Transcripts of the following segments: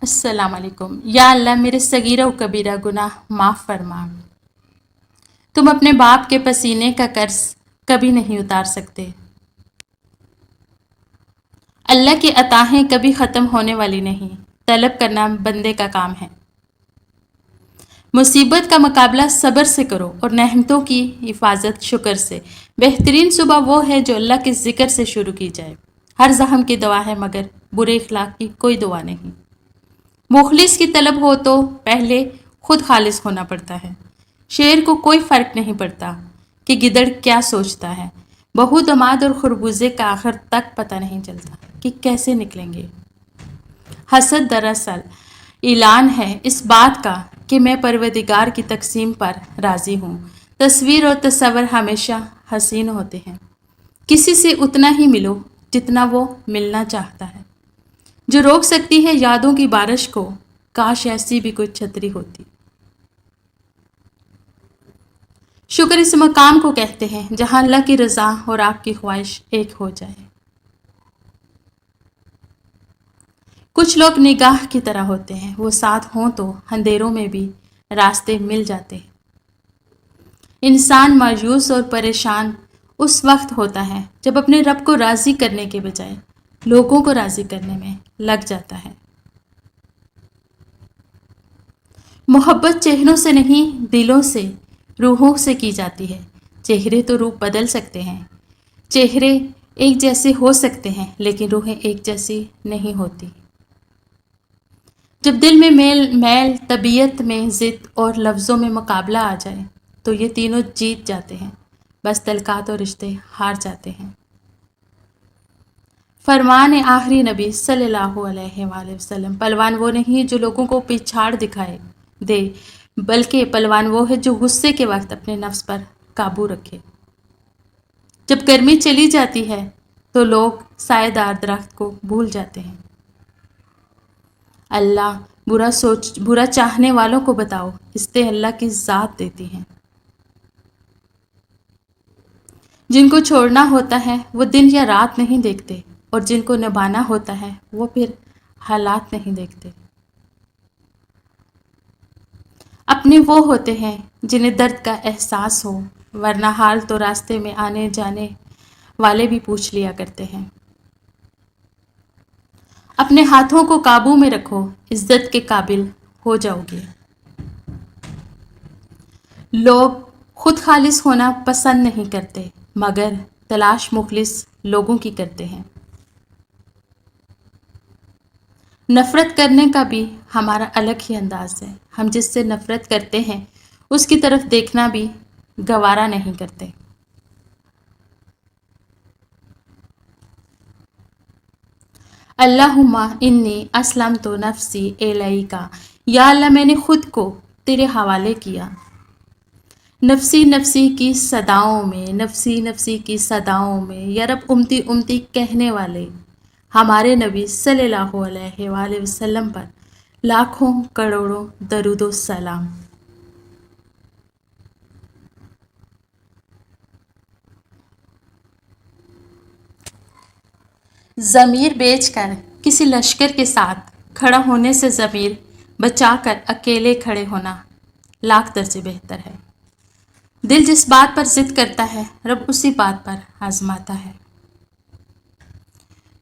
السلام علیکم۔ یا اللہ میرے صغیرہ و کبیرہ گناہ معاف فرما۔ تم اپنے باپ کے پسینے کا قرض کبھی نہیں اتار سکتے۔ اللہ کی عطائیں کبھی ختم ہونے والی نہیں، طلب کرنا بندے کا کام ہے۔ مصیبت کا مقابلہ صبر سے کرو اور نعمتوں کی حفاظت شکر سے۔ بہترین صبح وہ ہے جو اللہ کے ذکر سے شروع کی جائے۔ ہر زخم کی دوا ہے مگر برے اخلاق کی کوئی دوا نہیں۔ مخلص کی طلب ہو تو پہلے خود خالص ہونا پڑتا ہے۔ شیر کو کوئی فرق نہیں پڑتا کہ گدڑ کیا سوچتا ہے۔ بہو دماد اور خربوزے کا آخر تک پتہ نہیں چلتا کہ کیسے نکلیں گے۔ حسد دراصل اعلان ہے اس بات کا کہ میں پروردگار کی تقسیم پر راضی ہوں۔ تصویر اور تصور ہمیشہ حسین ہوتے ہیں۔ کسی سے اتنا ہی ملو جتنا وہ ملنا چاہتا ہے۔ جو روک سکتی ہے یادوں کی بارش کو، کاش ایسی بھی کوئی چھتری ہوتی۔ شکر اس مقام کو کہتے ہیں جہاں اللہ کی رضا اور آپ کی خواہش ایک ہو جائے۔ کچھ لوگ نگاہ کی طرح ہوتے ہیں، وہ ساتھ ہوں تو اندھیروں میں بھی راستے مل جاتے ہیں۔ انسان مایوس اور پریشان اس وقت ہوتا ہے جب اپنے رب کو راضی کرنے کے بجائے لوگوں کو راضی کرنے میں لگ جاتا ہے۔ محبت چہروں سے نہیں، دلوں سے، روحوں سے کی جاتی ہے۔ چہرے تو روپ بدل سکتے ہیں، چہرے ایک جیسے ہو سکتے ہیں لیکن روحیں ایک جیسی نہیں ہوتی۔ جب دل میں میل، طبیعت میں ضد اور لفظوں میں مقابلہ آ جائے تو یہ تینوں جیت جاتے ہیں، بس تعلقات اور رشتے ہار جاتے ہیں۔ فرمان آخری نبی صلی اللہ علیہ وآلہ وسلم، پلوان وہ نہیں جو لوگوں کو پچھاڑ دکھائے دے، بلکہ پلوان وہ ہے جو غصے کے وقت اپنے نفس پر قابو رکھے۔ جب گرمی چلی جاتی ہے تو لوگ سایہ دار درخت کو بھول جاتے ہیں۔ اللہ برا چاہنے والوں کو بتاؤ، استیں اللہ کی ذات دیتی ہیں۔ جن کو چھوڑنا ہوتا ہے وہ دن یا رات نہیں دیکھتے، اور جن کو نبھانا ہوتا ہے وہ پھر حالات نہیں دیکھتے۔ اپنے وہ ہوتے ہیں جنہیں درد کا احساس ہو، ورنہ حال تو راستے میں آنے جانے والے بھی پوچھ لیا کرتے ہیں۔ اپنے ہاتھوں کو قابو میں رکھو، عزت کے قابل ہو جاؤ گے۔ لوگ خود خالص ہونا پسند نہیں کرتے مگر تلاش مخلص لوگوں کی کرتے ہیں۔ نفرت کرنے کا بھی ہمارا الگ ہی انداز ہے۔ ہم جس سے نفرت کرتے ہیں اس کی طرف دیکھنا بھی گوارا نہیں کرتے۔ اللہم انی اسلمت نفسی الیک، یا اللہ میں نے خود کو تیرے حوالے کیا۔ نفسی نفسی کی صداؤں میں، نفسی نفسی کی صداؤں میں، یا رب امتی امتی کہنے والے ہمارے نبی صلی اللہ علیہ وآلہ وسلم پر لاکھوں کروڑوں درود و سلام۔ ضمیر بیچ کر کسی لشکر کے ساتھ کھڑا ہونے سے ضمیر بچا کر اکیلے کھڑے ہونا لاکھ درجے بہتر ہے۔ دل جس بات پر ضد کرتا ہے رب اسی بات پر آزماتا ہے۔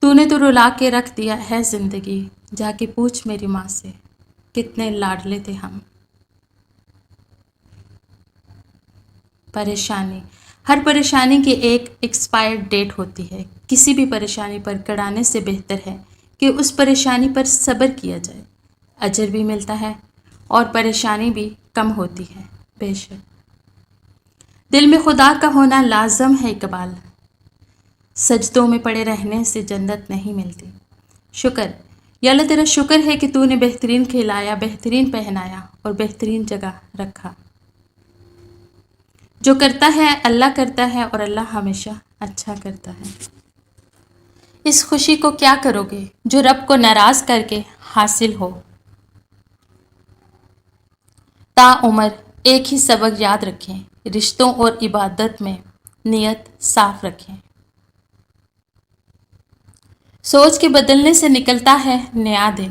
تو نے تو رلا کے رکھ دیا ہے زندگی، جا کے پوچھ میری ماں سے کتنے لاڈلے تھے ہم۔ پریشانی، ہر پریشانی کی ایک ایکسپائرڈ ڈیٹ ہوتی ہے۔ کسی بھی پریشانی پر کڑانے سے بہتر ہے کہ اس پریشانی پر صبر کیا جائے، اجر بھی ملتا ہے اور پریشانی بھی کم ہوتی ہے۔ بے شک دل میں خدا کا ہونا لازم ہے اقبال، سجدوں میں پڑے رہنے سے جنت نہیں ملتی۔ شکر، یا اللہ تیرا شکر ہے کہ تو نے بہترین کھلایا، بہترین پہنایا اور بہترین جگہ رکھا۔ جو کرتا ہے اللہ کرتا ہے اور اللہ ہمیشہ اچھا کرتا ہے۔ اس خوشی کو کیا کرو گے جو رب کو ناراض کر کے حاصل ہو۔ تا عمر ایک ہی سبق یاد رکھیں، رشتوں اور عبادت میں نیت صاف رکھیں۔ سوچ کے بدلنے سے نکلتا ہے نیا دن،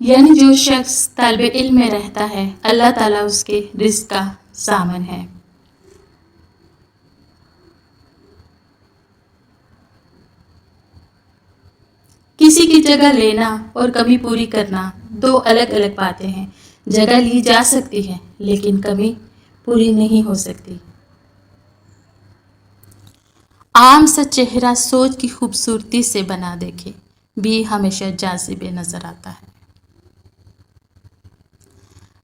یعنی جو شخص طالب علم میں رہتا ہے اللہ تعالیٰ اس کے رزق کا ضامن ہے۔ کسی کی جگہ لینا اور کمی پوری کرنا دو الگ الگ باتیں ہیں۔ جگہ لی جا سکتی ہے لیکن کمی پوری نہیں ہو سکتی۔ عام سا چہرہ سوچ کی خوبصورتی سے بنا دیکھے بھی ہمیشہ جاذب نظر آتا ہے۔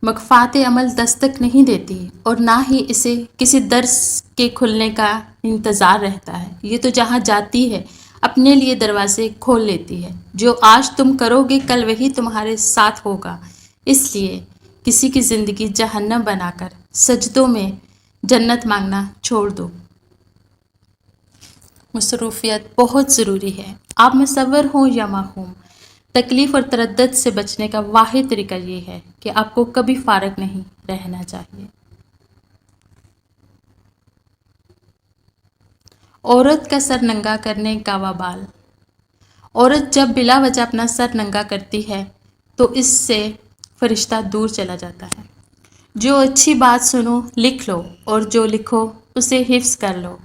مکافات عمل دستک نہیں دیتی اور نہ ہی اسے کسی درس کے کھلنے کا انتظار رہتا ہے۔ یہ تو جہاں جاتی ہے اپنے لیے دروازے کھول لیتی ہے۔ جو آج تم کرو گے کل وہی تمہارے ساتھ ہوگا۔ اس لیے کسی کی زندگی جہنم بنا کر سجدوں میں جنت مانگنا چھوڑ دو۔ مصروفیت بہت ضروری ہے۔ آپ مصور ہوں یا محروم، تکلیف اور تردد سے بچنے کا واحد طریقہ یہ ہے کہ آپ کو کبھی فارغ نہیں رہنا چاہیے۔ عورت کا سر ننگا کرنے کا وبال۔ عورت جب بلا وجہ اپنا سر ننگا کرتی ہے تو اس سے فرشتہ دور چلا جاتا ہے۔ جو اچھی بات سنو لکھ لو اور جو لکھو اسے حفظ کر لو۔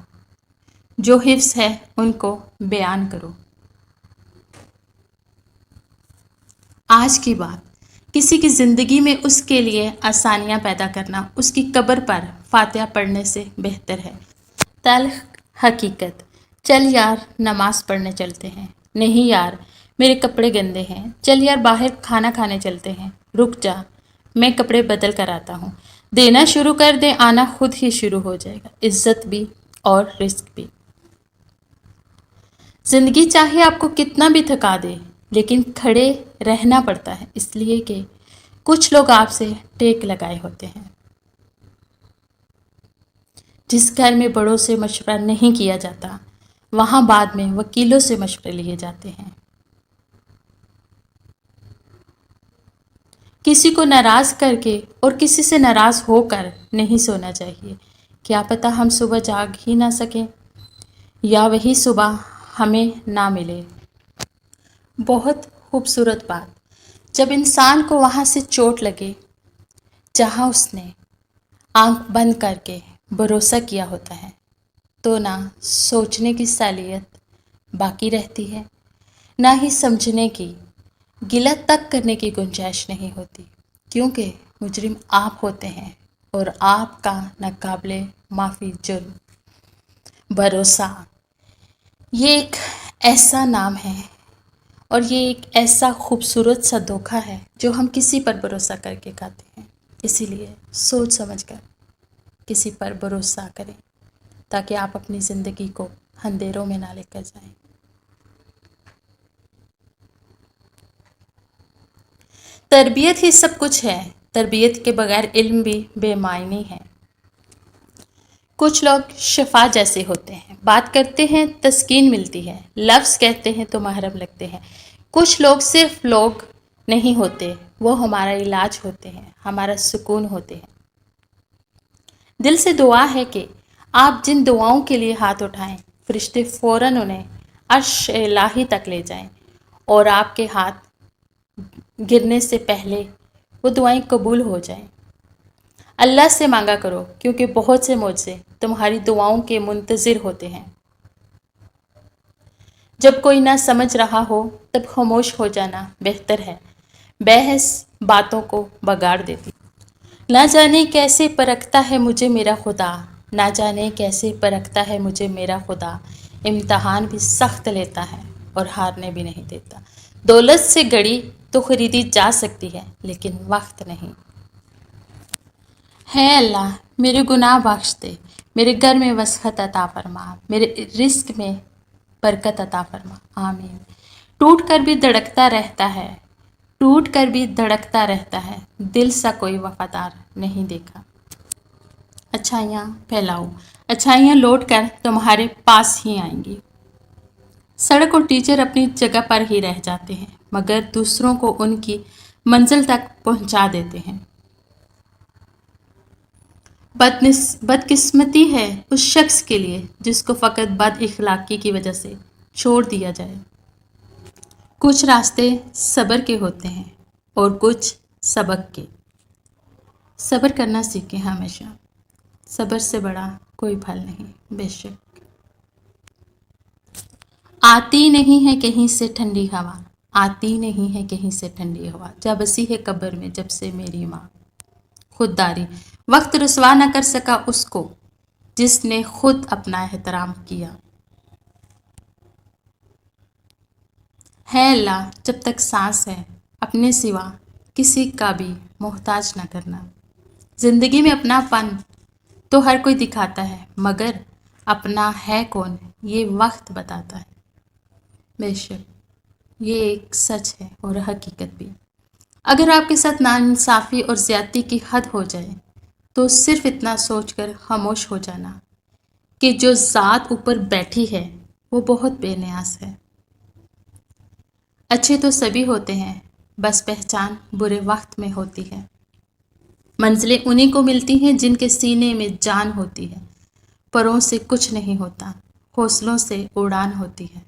جو حفظ ہے ان کو بیان کرو۔ آج کی بات، کسی کی زندگی میں اس کے لیے آسانیاں پیدا کرنا اس کی قبر پر فاتحہ پڑھنے سے بہتر ہے۔ تلخ حقیقت، چل یار نماز پڑھنے چلتے ہیں۔ نہیں یار میرے کپڑے گندے ہیں۔ چل یار باہر کھانا کھانے چلتے ہیں۔ رک جا میں کپڑے بدل کر آتا ہوں۔ دینا شروع کر دے، آنا خود ہی شروع ہو جائے گا، عزت بھی اور رزق بھی۔ زندگی چاہے آپ کو کتنا بھی تھکا دے لیکن کھڑے رہنا پڑتا ہے، اس لیے کہ کچھ لوگ آپ سے ٹیک لگائے ہوتے ہیں۔ جس گھر میں بڑوں سے مشورہ نہیں کیا جاتا وہاں بعد میں وکیلوں سے مشورے لیے جاتے ہیں۔ کسی کو ناراض کر کے اور کسی سے ناراض ہو کر نہیں سونا چاہیے۔ کیا پتہ ہم صبح جاگ ہی نہ سکیں یا وہی صبح ہمیں نہ ملے۔ بہت خوبصورت بات، جب انسان کو وہاں سے چوٹ لگے جہاں اس نے آنکھ بند کر کے بھروسہ کیا ہوتا ہے تو نہ سوچنے کی صلاحیت باقی رہتی ہے، نہ ہی سمجھنے کی، گلہ تک کرنے کی گنجائش نہیں ہوتی، کیونکہ مجرم آپ ہوتے ہیں اور آپ کا ناقابل معافی جرم۔ بھروسہ یہ ایک ایسا نام ہے اور یہ ایک ایسا خوبصورت سا دھوکہ ہے جو ہم کسی پر بھروسہ کر کے کھاتے ہیں۔ اسی لیے سوچ سمجھ کر کسی پر بھروسہ کریں تاکہ آپ اپنی زندگی کو اندھیروں میں نہ لے کر جائیں۔ تربیت ہی سب کچھ ہے، تربیت کے بغیر علم بھی بے معنی ہے۔ کچھ لوگ شفا جیسے ہوتے ہیں، بات کرتے ہیں تسکین ملتی ہے، لفظ کہتے ہیں تو محرم لگتے ہیں۔ کچھ لوگ صرف لوگ نہیں ہوتے، وہ ہمارا علاج ہوتے ہیں، ہمارا سکون ہوتے ہیں۔ دل سے دعا ہے کہ آپ جن دعاؤں کے لیے ہاتھ اٹھائیں فرشتے فوراً انہیں عرش الہی تک لے جائیں اور آپ کے ہاتھ گرنے سے پہلے وہ دعائیں قبول ہو جائیں۔ اللہ سے مانگا کرو کیونکہ بہت سے معجزے تمہاری دعاؤں کے منتظر ہوتے ہیں۔ جب کوئی نہ سمجھ رہا ہو تب خاموش ہو جانا بہتر ہے، بحث باتوں کو بگاڑ دیتی۔ نہ جانے کیسے پرکھتا ہے مجھے میرا خدا، نہ جانے کیسے پرکھتا ہے مجھے میرا خدا، امتحان بھی سخت لیتا ہے اور ہارنے بھی نہیں دیتا۔ دولت سے گڑی تو خریدی جا سکتی ہے لیکن وقت نہیں۔ ہے اللہ میرے گناہ بخش دے، میرے گھر میں وسعت عطا فرما، میرے رزق میں برکت عطا فرما، آمین۔ ٹوٹ کر بھی دھڑکتا رہتا ہے، ٹوٹ کر بھی دھڑکتا رہتا ہے، دل سا کوئی وفادار نہیں دیکھا۔ اچھائیاں پھیلاؤ، اچھائیاں لوٹ کر تمہارے پاس ہی آئیں گی۔ سڑک اور ٹیچر اپنی جگہ پر ہی رہ جاتے ہیں مگر دوسروں کو ان کی منزل تک پہنچا دیتے ہیں۔ بدقسمتی ہے اس شخص کے لیے جس کو فقط بد اخلاقی کی وجہ سے چھوڑ دیا جائے۔ کچھ راستے صبر کے ہوتے ہیں اور کچھ سبق کے۔ صبر کرنا سیکھیں ہمیشہ، صبر سے بڑا کوئی پھل نہیں، بے شک۔ آتی نہیں ہے کہیں سے ٹھنڈی ہوا، آتی نہیں ہے کہیں سے ٹھنڈی ہوا، جا بسی ہے قبر میں جب سے میری ماں۔ خودداری، وقت رسوا نہ کر سکا اس کو جس نے خود اپنا احترام کیا۔ ہے اللہ جب تک سانس ہے اپنے سوا کسی کا بھی محتاج نہ کرنا۔ زندگی میں اپنا پن تو ہر کوئی دکھاتا ہے، مگر اپنا ہے کون یہ وقت بتاتا ہے۔ بے شک یہ ایک سچ ہے اور حقیقت بھی۔ اگر آپ کے ساتھ ناانصافی اور زیادتی کی حد ہو جائے تو صرف اتنا سوچ کر خاموش ہو جانا کہ جو ذات اوپر بیٹھی ہے وہ بہت بے نیاز ہے۔ اچھے تو سبھی ہوتے ہیں، بس پہچان برے وقت میں ہوتی ہے۔ منزلیں انہی کو ملتی ہیں جن کے سینے میں جان ہوتی ہے۔ پروں سے کچھ نہیں ہوتا، حوصلوں سے اڑان ہوتی ہے۔